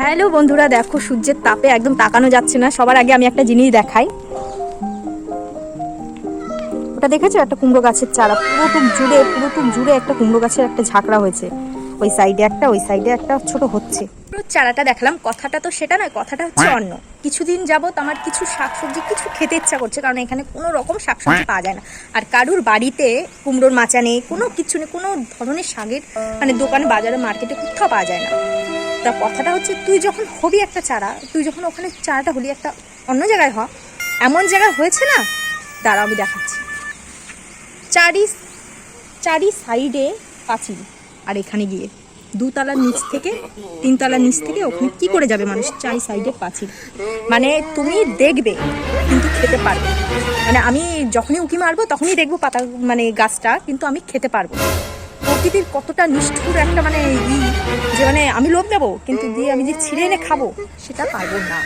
Hello বন্ধুরা, দেখো সূর্যের তাপে একদম তাকানো যাচ্ছে না। সবার আগে আমি একটা জিনিস দেখাই। ওটা দেখেছো, একটা কুমড়ো গাছের চারা পুরোটুক জুড়ে একটা কুমড়ো গাছের একটা ঝাঁকড়া হয়েছে। ওই সাইডে একটা, ওই সাইডে একটা ছোট হচ্ছে। চারাটা দেখালাম, কথাটা তো সেটা নয়, কথাটা হচ্ছে অন্য। কিছুদিন যাবত আমার কিছু শাকসবজি কিছু খেতে ইচ্ছা করছে, কারণ এখানে কোনো রকম শাকসবজি পাওয়া যায় না। আর কারুর বাড়িতে কুমড়োর মাচা নেই, কোনো কিছু নেই, কোনো ধরনের শাকের মানে দোকানে বাজারে মার্কেটে কোথাও পাওয়া যায় না। তা কথাটা হচ্ছে, তুই যখন হবি একটা চারা, তুই যখন ওখানে চারাটা হলি একটা অন্য জায়গায় হ। এমন জায়গায় হয়েছে না, দাঁড়া আমি দেখাচ্ছি। চারি সাইডে পাঁচিল, আর এখানে গিয়ে দুতলার নিচ থেকে তিনতলার নিচ থেকে ওখানে কি করে যাবে মানুষ? চারি সাইডে পাঁচিল, মানে তুমি দেখবে কিন্তু খেতে পারবে। মানে আমি যখনই উঁকি মারবো তখনই দেখবো পাতা মানে গাছটা, কিন্তু আমি খেতে পারবো। প্রকৃতির কতটা নিষ্ঠুর একটা মানে যে মানে আমি লোভ দেবো কিন্তু দিয়ে আমি যে ছিঁড়ে এনে খাবো সেটা পারবো না।